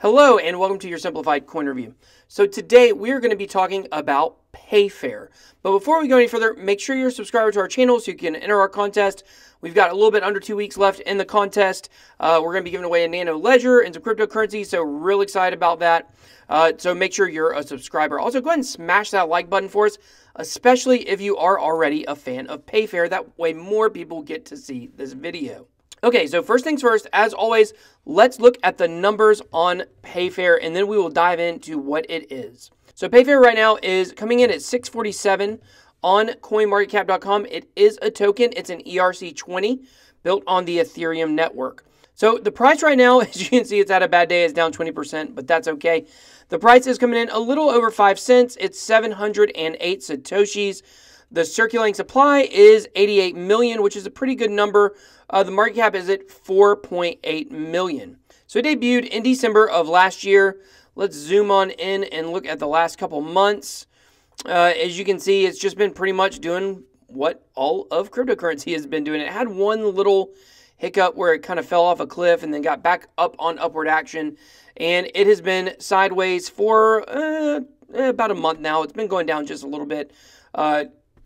Hello and welcome to your Simplified Coin Review. So today we're going to be talking about PayFair. But before we go any further, make sure you're subscribed to our channel so you can enter our contest. We've got a little bit under 2 weeks left in the contest. We're going to be giving away a nano ledger and some cryptocurrency, so real excited about that. So make sure you're a subscriber. Also, go ahead and smash that like button for us, especially if you are already a fan of PayFair. That way more people get to see this video. Okay, so first things first, as always, let's look at the numbers on PayFair, and then we will dive into what it is. So PayFair right now is coming in at 647 on coinmarketcap.com. It is a token. It's an ERC20 built on the Ethereum network. So the price right now, as you can see, it's at a bad day. It's down 20%, but that's okay. The price is coming in a little over 5 cents. It's 708 Satoshis. The circulating supply is 88 million, which is a pretty good number. The market cap is at 4.8 million. So it debuted in December of last year. Let's zoom on in and look at the last couple months. As you can see, it's just been pretty much doing what all of cryptocurrency has been doing. It had one little hiccup where it kind of fell off a cliff and then got back up on upward action. And it has been sideways for about a month now. It's been going down just a little bit.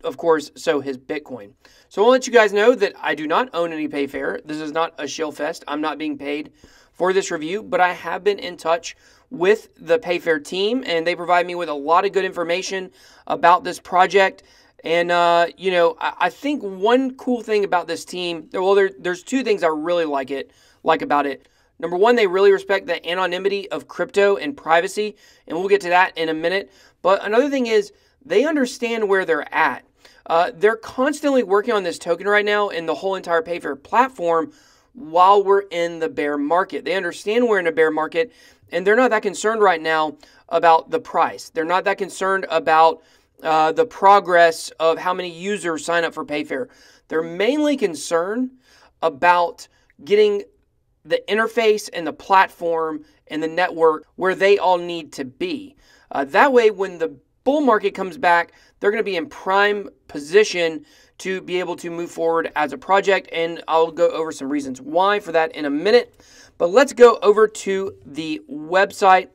Of course, so has Bitcoin. So I'll let you guys know that I do not own any PayFair. This is not a shill fest. I'm not being paid for this review, but I have been in touch with the PayFair team, and they provide me with a lot of good information about this project. And, you know, I think one cool thing about this team, well, there's two things I really like about it. Number one, they really respect the anonymity of crypto and privacy, and we'll get to that in a minute. But another thing is they understand where they're at. They're constantly working on this token right now and the whole entire PayFair platform while we're in the bear market. They understand we're in a bear market, and they're not that concerned right now about the price. They're not that concerned about the progress of how many users sign up for PayFair. They're mainly concerned about getting the interface and the platform and the network where they all need to be. That way, when the bull market comes back, they're going to be in prime position to be able to move forward as a project, and I'll go over some reasons why for that in a minute. But let's go over to the website.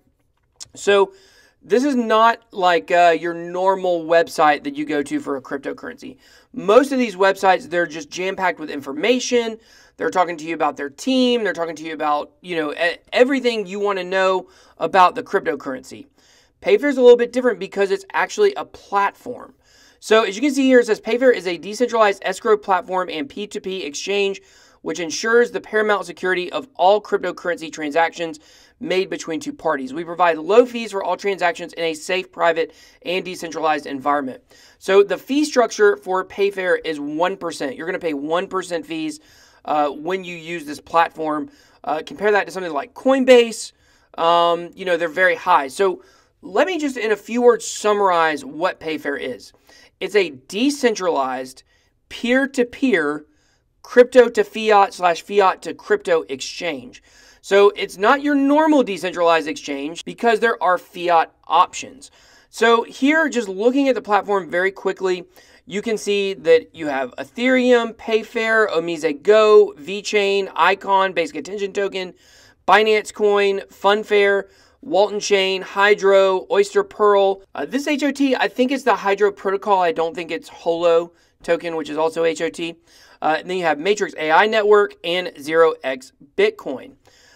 So this is not like your normal website that you go to for a cryptocurrency. Most of these websites, they're just jam-packed with information. They're talking to you about their team. They're talking to you about, you know, everything you want to know about the cryptocurrency. PayFair is a little bit different because it's actually a platform. So as you can see here, it says PayFair is a decentralized escrow platform and P2P exchange which ensures the paramount security of all cryptocurrency transactions made between two parties. We provide low fees for all transactions in a safe, private, and decentralized environment. So the fee structure for PayFair is 1%. You're going to pay 1% fees when you use this platform. Compare that to something like Coinbase. You know, they're very high. So let me just, in a few words, summarize what PayFair is. It's a decentralized, peer-to-peer, crypto to fiat / fiat to crypto exchange. So it's not your normal decentralized exchange because there are fiat options. So here, just looking at the platform very quickly, you can see that you have Ethereum, PayFair, Omise Go, VeChain, Icon, Basic Attention Token, Binance Coin, Funfair, Walton Chain, Hydro, Oyster Pearl. This HOT, I think it's the Hydro protocol. I don't think it's Holo token, which is also HOT. And then you have Matrix AI Network and 0x Bitcoin.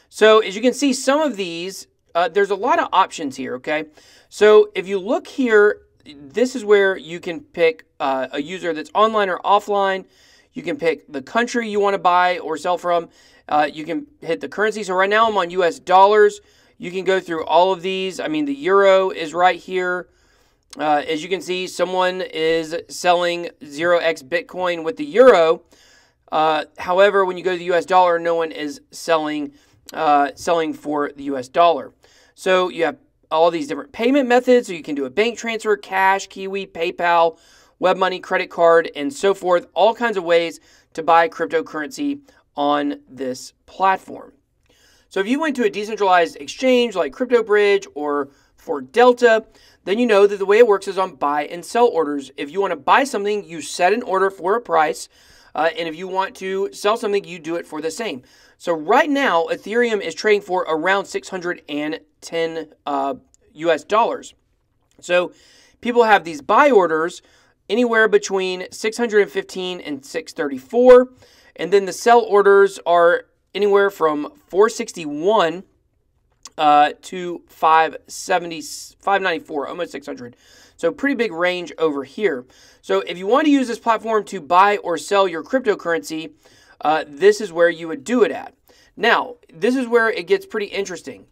So as you can see, some of these, there's a lot of options here, okay? So if you look here, this is where you can pick a user that's online or offline. You can pick the country you want to buy or sell from. You can hit the currency. So right now I'm on US dollars. You can go through all of these. I mean, the euro is right here. As you can see, someone is selling 0x Bitcoin with the euro. However, when you go to the US dollar, no one is selling for the US dollar. So you have all these different payment methods. So you can do a bank transfer, cash, Kiwi, PayPal, web money, credit card, and so forth. All kinds of ways to buy cryptocurrency on this platform. So if you went to a decentralized exchange like CryptoBridge or for Delta, then you know that the way it works is on buy and sell orders. If you want to buy something, you set an order for a price. And if you want to sell something, you do it for the same. So right now, Ethereum is trading for around 610 US dollars. So people have these buy orders anywhere between 615 and 634. And then the sell orders are anywhere from 461 to 570, 594, almost 600. So pretty big range over here. So if you want to use this platform to buy or sell your cryptocurrency, this is where you would do it at. Now, this is where it gets pretty interesting.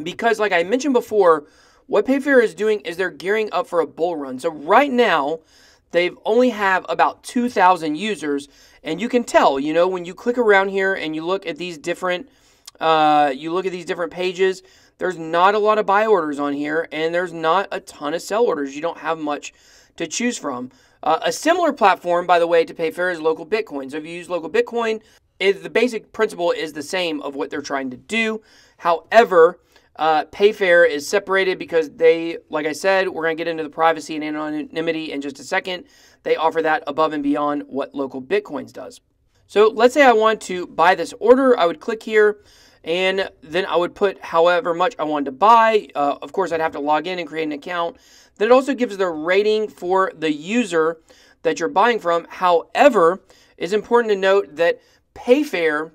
Because like I mentioned before, what PayFair is doing is they're gearing up for a bull run. So right now, they only have about 2,000 users. And you can tell, you know, when you click around here and you look at these different pages, there's not a lot of buy orders on here, and there's not a ton of sell orders. You don't have much to choose from. A similar platform, by the way, to PayFair is LocalBitcoins. So if you use LocalBitcoin, the basic principle is the same of what they're trying to do. However, PayFair is separated because they, like I said, we're going to get into the privacy and anonymity in just a second. They offer that above and beyond what LocalBitcoins does. So let's say I want to buy this order. I would click here, and then I would put however much I wanted to buy. Of course, I'd have to log in and create an account. Then it also gives the rating for the user that you're buying from. However, it's important to note that PayFair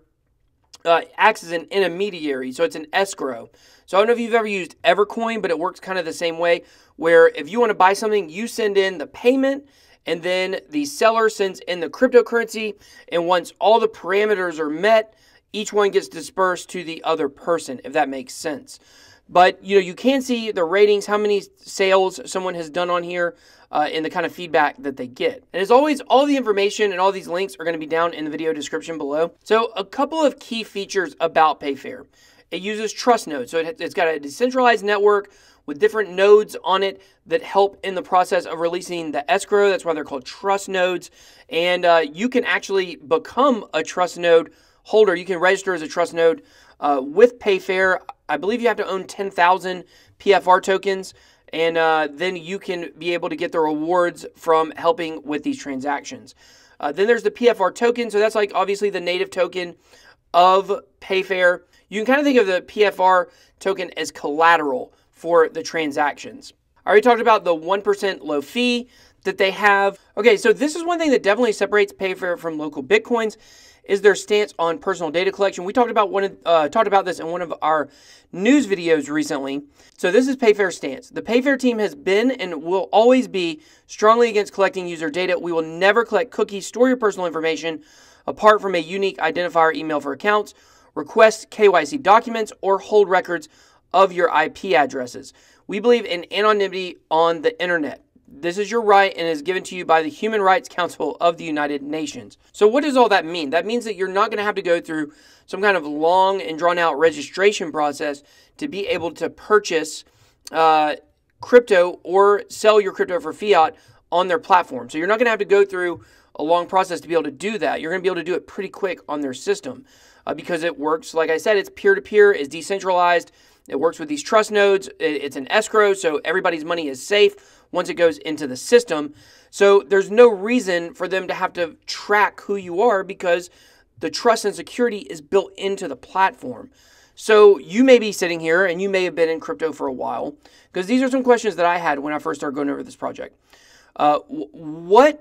acts as an intermediary, so it's an escrow. So I don't know if you've ever used Evercoin, but it works kind of the same way, where if you want to buy something, you send in the payment, and then the seller sends in the cryptocurrency, and once all the parameters are met, each one gets dispersed to the other person, if that makes sense. But, you know, you can see the ratings, how many sales someone has done on here, and the kind of feedback that they get. And as always, all the information and all these links are going to be down in the video description below. So a couple of key features about PayFair. It uses trust nodes. So it's got a decentralized network with different nodes on it that help in the process of releasing the escrow. That's why they're called trust nodes. And you can actually become a trust node holder. You can register as a trust node with PayFair. I believe you have to own 10,000 PFR tokens, and then you can be able to get the rewards from helping with these transactions. Then there's the PFR token. So that's like obviously the native token of PayFair. You can kind of think of the PFR token as collateral for the transactions. I already talked about the 1% low fee that they have. Okay, so this is one thing that definitely separates PayFair from LocalBitcoins is their stance on personal data collection. We talked about this in one of our news videos recently. So this is PayFair's stance. The PayFair team has been and will always be strongly against collecting user data. We will never collect cookies, store your personal information apart from a unique identifier email for accounts, request KYC documents, or hold records of your IP addresses. We believe in anonymity on the internet. This is your right and is given to you by the Human Rights Council of the United Nations. So what does all that mean? That means that you're not going to have to go through some kind of long and drawn out registration process to be able to purchase crypto or sell your crypto for fiat on their platform. So you're not going to have to go through a long process to be able to do that. You're going to be able to do it pretty quick on their system because it works. Like I said, it's peer-to-peer, it's decentralized. It works with these trust nodes. It's an escrow, so everybody's money is safe once it goes into the system. So there's no reason for them to have to track who you are because the trust and security is built into the platform. So you may be sitting here and you may have been in crypto for a while, because these are some questions that I had when I first started going over this project. Why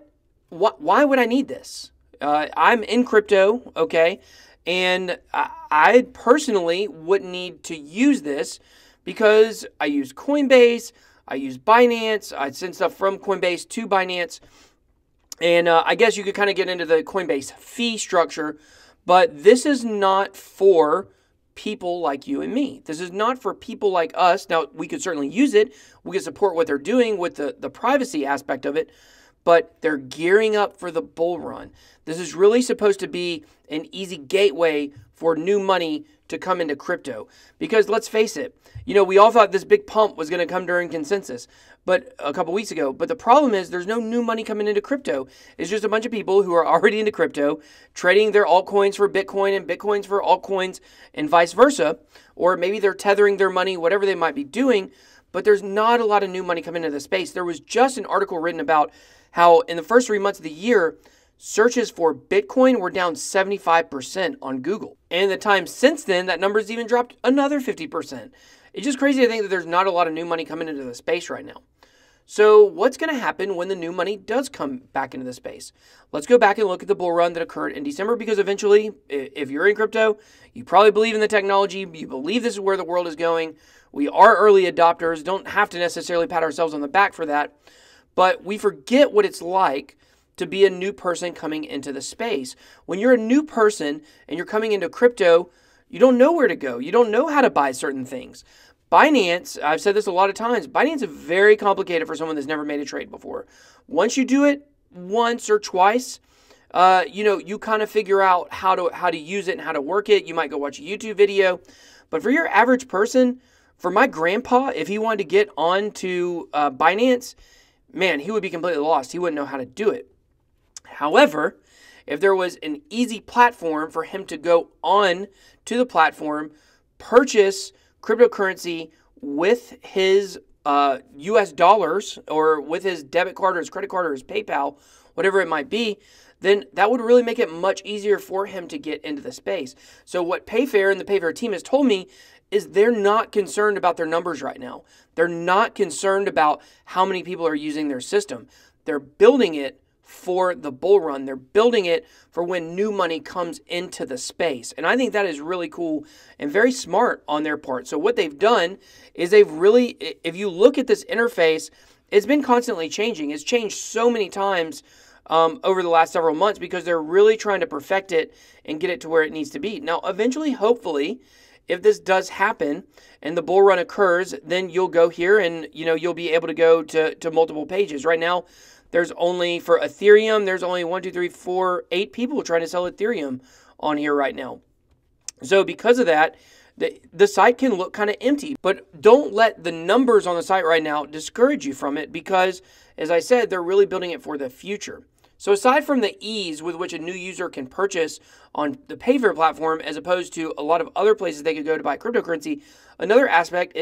would I need this? I'm in crypto, okay? And I personally wouldn't need to use this because I use Coinbase, I use Binance, I send stuff from Coinbase to Binance. And I guess you could kind of get into the Coinbase fee structure, but this is not for people like you and me. This is not for people like us. Now, we could certainly use it. We could support what they're doing with the privacy aspect of it, but they're gearing up for the bull run. This is really supposed to be an easy gateway for new money to come into crypto. Because let's face it, you know, we all thought this big pump was going to come during consensus, but a couple weeks ago. But the problem is there's no new money coming into crypto. It's just a bunch of people who are already into crypto, trading their altcoins for Bitcoin and Bitcoins for altcoins and vice versa. Or maybe they're tethering their money, whatever they might be doing. But there's not a lot of new money coming into the space. There was just an article written about how in the first 3 months of the year, searches for Bitcoin were down 75% on Google. And in the time since then, that number's even dropped another 50%. It's just crazy to think that there's not a lot of new money coming into the space right now. So what's going to happen when the new money does come back into the space? Let's go back and look at the bull run that occurred in December, because eventually, if you're in crypto, you probably believe in the technology, you believe this is where the world is going. We are early adopters, don't have to necessarily pat ourselves on the back for that, but we forget what it's like to be a new person coming into the space. When you're a new person and you're coming into crypto, you don't know where to go. You don't know how to buy certain things. Binance, I've said this a lot of times, Binance is very complicated for someone that's never made a trade before. Once you do it once or twice, you kind of figure out how to use it and how to work it. You might go watch a YouTube video. But for your average person, for my grandpa, if he wanted to get onto Binance, man, he would be completely lost. He wouldn't know how to do it. However, if there was an easy platform for him to go on to the platform, purchase cryptocurrency with his US dollars, or with his debit card or his credit card or his PayPal, whatever it might be, then that would really make it much easier for him to get into the space. So what PayFair and the PayFair team has told me is they're not concerned about their numbers right now. They're not concerned about how many people are using their system. They're building it for the bull run. They're building it for when new money comes into the space. And I think that is really cool and very smart on their part. So what they've done is they've really, if you look at this interface, it's been constantly changing. It's changed so many times over the last several months, because they're really trying to perfect it and get it to where it needs to be. Now, eventually, hopefully, if this does happen and the bull run occurs, then you'll go here and you'll be able to go to multiple pages. Right now, there's only, for Ethereum, there's only 8 people trying to sell Ethereum on here right now. So because of that, the site can look kind of empty. But don't let the numbers on the site right now discourage you from it, because, as I said, they're really building it for the future. So aside from the ease with which a new user can purchase on the PayFair platform, as opposed to a lot of other places they could go to buy cryptocurrency, another aspect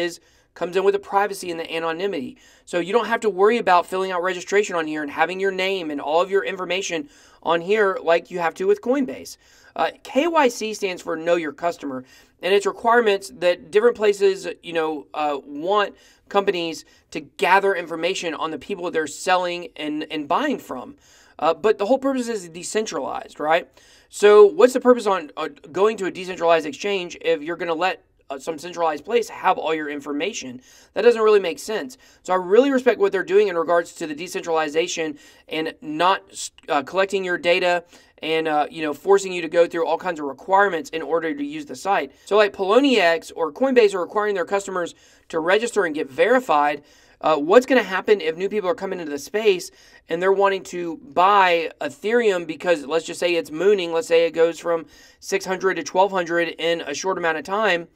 comes in with the privacy and the anonymity. So you don't have to worry about filling out registration on here and having your name and all of your information on here like you have to with Coinbase. KYC stands for Know Your Customer, and it's requirements that different places, want companies to gather information on the people they're selling and buying from. But the whole purpose is decentralized, right? So what's the purpose on going to a decentralized exchange if you're going to let some centralized place have all your information? That doesn't really make sense. So I really respect what they're doing in regards to the decentralization and not collecting your data and forcing you to go through all kinds of requirements in order to use the site. So like Poloniex or Coinbase are requiring their customers to register and get verified. What's going to happen if new people are coming into the space and they're wanting to buy Ethereum because, let's just say it's mooning, let's say it goes from 600 to 1200 in a short amount of time,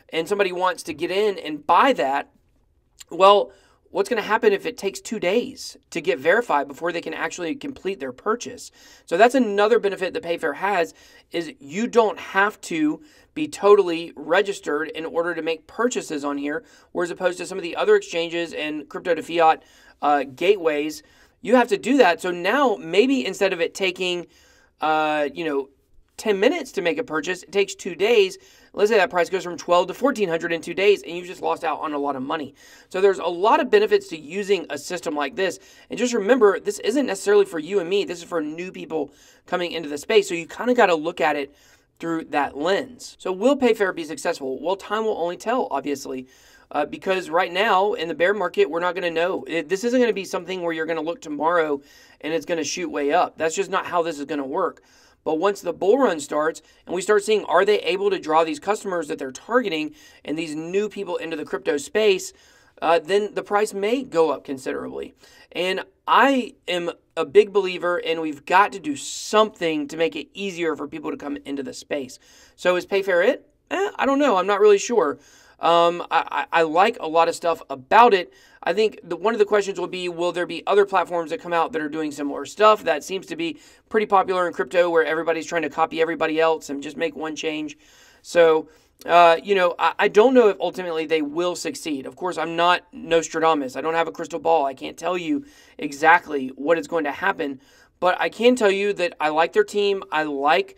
and somebody wants to get in and buy that? Well, what's going to happen if it takes 2 days to get verified before they can actually complete their purchase? So that's another benefit that PayFair has, is you don't have to be totally registered in order to make purchases on here, whereas opposed to some of the other exchanges and crypto to fiat gateways, you have to do that. So now maybe instead of it taking 10 minutes to make a purchase, it takes 2 days. Let's say that price goes from 12 to 1400 in 2 days, and you've just lost out on a lot of money. So there's a lot of benefits to using a system like this. And just remember, this isn't necessarily for you and me. This is for new people coming into the space. So you kind of got to look at it through that lens. So will PayFair be successful? Well, time will only tell, obviously, because right now in the bear market, we're not going to know. This isn't going to be something where you're going to look tomorrow and it's going to shoot way up. That's just not how this is going to work. But once the bull run starts and we start seeing, are they able to draw these customers that they're targeting and these new people into the crypto space, then the price may go up considerably. And I am a big believer in we've got to do something to make it easier for people to come into the space. So is PayFair it? I don't know. I'm not really sure. I like a lot of stuff about it. I think one of the questions will be, will there be other platforms that come out that are doing similar stuff? That seems to be pretty popular in crypto, where everybody's trying to copy everybody else and just make one change. So, I don't know if ultimately they will succeed. Of course, I'm not Nostradamus. I don't have a crystal ball. I can't tell you exactly what is going to happen. but I can tell you that I like their team. I like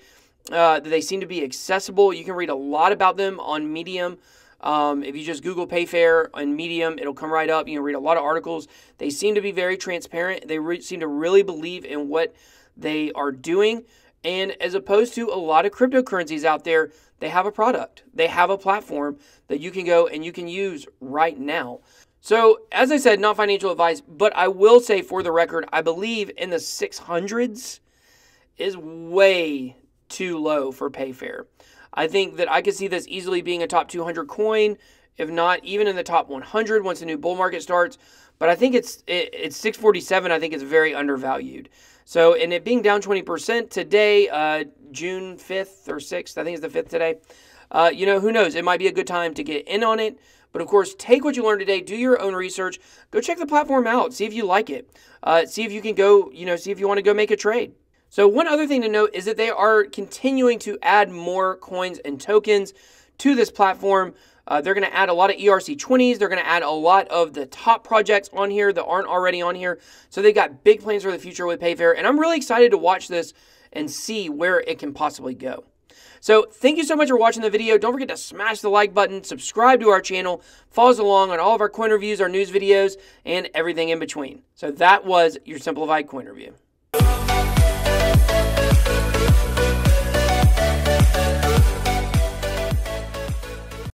that they seem to be accessible. You can read a lot about them on Medium. If you just Google PayFair on Medium, it'll come right up. You can read a lot of articles. They seem to be very transparent. They seem to really believe in what they are doing. And as opposed to a lot of cryptocurrencies out there, they have a product. They have a platform that you can go and you can use right now. So, as I said, not financial advice, but I will say for the record, I believe in the 600s is way too low for PayFair. I think that I could see this easily being a top 200 coin, if not even in the top 100 once the new bull market starts. But I think it's 647. I think it's very undervalued. So, and it being down 20% today, June 5th or 6th, I think it's the 5th today. You know, who knows? It might be a good time to get in on it. But of course, take what you learned today, do your own research, go check the platform out, see if you like it, see if you can go, see if you want to go make a trade. So one other thing to note is that they are continuing to add more coins and tokens to this platform. They're going to add a lot of ERC20s. They're going to add a lot of the top projects on here that aren't already on here. So they got big plans for the future with PayFair. And I'm really excited to watch this and see where it can possibly go. So thank you so much for watching the video. Don't forget to smash the like button, subscribe to our channel, follow us along on all of our coin reviews, our news videos, and everything in between. So that was your Simplified Coin Review.